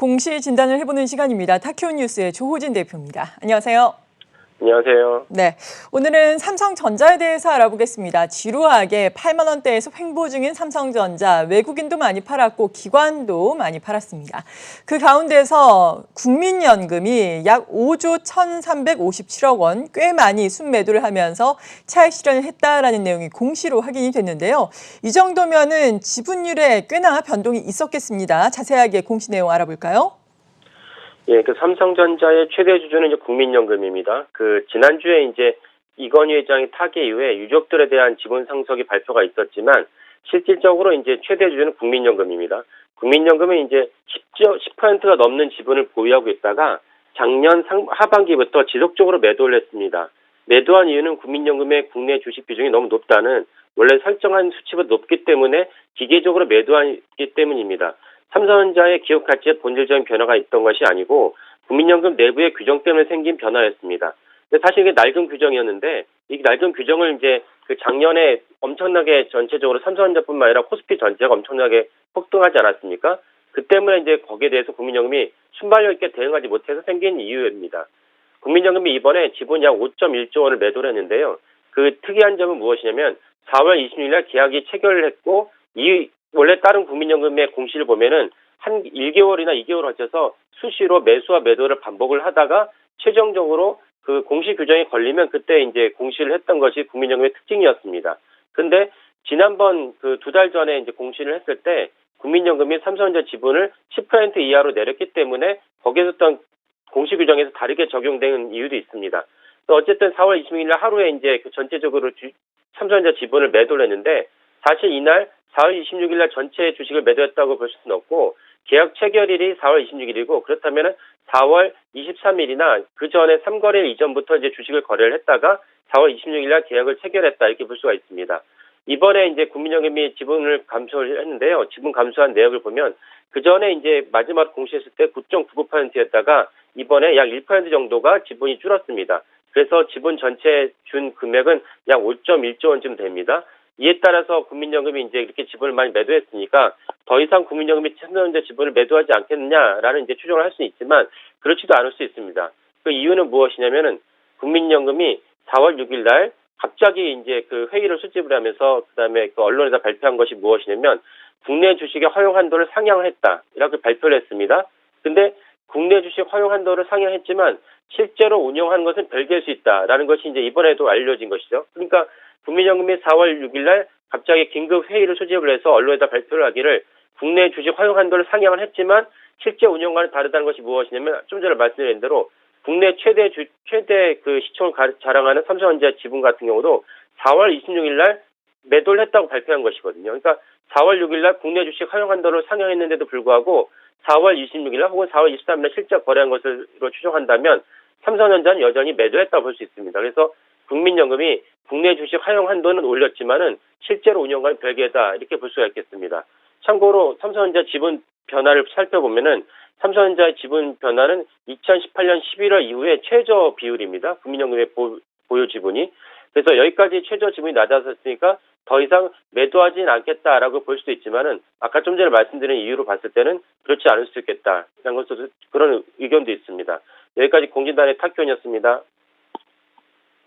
공시 진단을 해보는 시간입니다. 타키오 뉴스의 조호진 대표입니다. 안녕하세요. 안녕하세요. 네, 오늘은 삼성전자에 대해서 알아보겠습니다. 지루하게 8만 원대에서 횡보 중인 삼성전자, 외국인도 많이 팔았고 기관도 많이 팔았습니다. 그 가운데서 국민연금이 약 5조 1,357억 원, 꽤 많이 순매도를 하면서 차익 실현을 했다라는 내용이 공시로 확인이 됐는데요. 이 정도면은 지분율에 꽤나 변동이 있었겠습니다. 자세하게 공시 내용 알아볼까요? 예, 삼성전자의 최대 주주는 이제 국민연금입니다. 지난주에 이제 이건희 회장의 타계 이후에 유족들에 대한 지분 상속이 발표가 있었지만 실질적으로 이제 최대 주주는 국민연금입니다. 국민연금은 이제 10%가 넘는 지분을 보유하고 있다가 작년 하반기부터 지속적으로 매도를 했습니다. 매도한 이유는 국민연금의 국내 주식 비중이 너무 높다는 원래 설정한 수치보다 높기 때문에 기계적으로 매도하기 때문입니다. 삼성전자의 기업 가치에 본질적인 변화가 있던 것이 아니고 국민연금 내부의 규정 때문에 생긴 변화였습니다. 근데 사실 이게 낡은 규정이었는데 이 낡은 규정을 이제 작년에 엄청나게 전체적으로 삼성전자뿐만 아니라 코스피 전체가 엄청나게 폭등하지 않았습니까? 그 때문에 이제 거기에 대해서 국민연금이 순발력 있게 대응하지 못해서 생긴 이유입니다. 국민연금이 이번에 지분 약 5.1조 원을 매도를 했는데요. 그 특이한 점은 무엇이냐면 4월 26일 날 계약이 체결을 했고 원래 다른 국민연금의 공시를 보면은 한 1개월이나 2개월 거쳐서 수시로 매수와 매도를 반복을 하다가 최종적으로 그 공시 규정에 걸리면 그때 이제 공시를 했던 것이 국민연금의 특징이었습니다. 그런데 지난번 2달 전에 이제 공시를 했을 때 국민연금이 삼성전자 지분을 10% 이하로 내렸기 때문에 거기에서 어떤 공시 규정에서 다르게 적용되는 이유도 있습니다. 어쨌든 4월 26일 날 하루에 이제 전체적으로 삼성전자 지분을 매도를 했는데 사실 이날 4월 26일 날 전체 주식을 매도했다고 볼 수는 없고 계약 체결일이 4월 26일이고 그렇다면 4월 23일이나 그 전에 3거래일 이전부터 이제 주식을 거래를 했다가 4월 26일 날 계약을 체결했다 이렇게 볼 수가 있습니다. 이번에 이제 국민연금이 지분을 감소를 했는데요. 지분 감소한 내역을 보면 그 전에 이제 마지막 공시했을 때 9.99%였다가 이번에 약 1% 정도가 지분이 줄었습니다. 그래서 지분 전체 준 금액은 약 5.1조 원쯤 됩니다. 이에 따라서 국민연금이 이제 이렇게 지분을 많이 매도했으니까 더 이상 국민연금이 삼성전자 지분을 매도하지 않겠느냐라는 이제 추정을 할 수는 있지만 그렇지도 않을 수 있습니다. 그 이유는 무엇이냐면은 국민연금이 4월 6일 날 갑자기 이제 회의를 수집을 하면서 그다음에 언론에다 발표한 것이 무엇이냐면 국내 주식의 허용 한도를 상향했다 이렇게 발표를 했습니다. 근데 국내 주식 허용 한도를 상향했지만 실제로 운영한 것은 별개일 수 있다라는 것이 이제 이번에도 알려진 것이죠. 그러니까 국민연금이 4월 6일 날 갑자기 긴급 회의를 수집을 해서 언론에다 발표를 하기를 국내 주식 허용 한도를 상향을 했지만 실제 운영과는 다르다는 것이 무엇이냐면 좀 전에 말씀드린 대로 국내 최대 시총을 자랑하는 삼성전자 지분 같은 경우도 4월 26일 날 매도를 했다고 발표한 것이거든요. 그러니까 4월 6일 날 국내 주식 허용 한도를 상향했는데도 불구하고 4월 26일 날 혹은 4월 23일 날 실제 거래한 것으로 추정한다면 삼성전자는 여전히 매도했다고 볼 수 있습니다. 그래서 국민연금이 국내 주식 허용 한도는 올렸지만은 실제로 운영과는 별개다 이렇게 볼 수가 있겠습니다. 참고로 삼성전자 지분 변화를 살펴보면은 삼성전자의 지분 변화는 2018년 11월 이후에 최저 비율입니다. 국민연금의 보유 지분이. 그래서 여기까지 최저 지분이 낮아졌으니까 더 이상 매도하지는 않겠다라고 볼 수도 있지만은 아까 좀 전에 말씀드린 이유로 봤을 때는 그렇지 않을 수 있겠다. 그런 의견도 있습니다. 여기까지 공진단의 타키온이었습니다.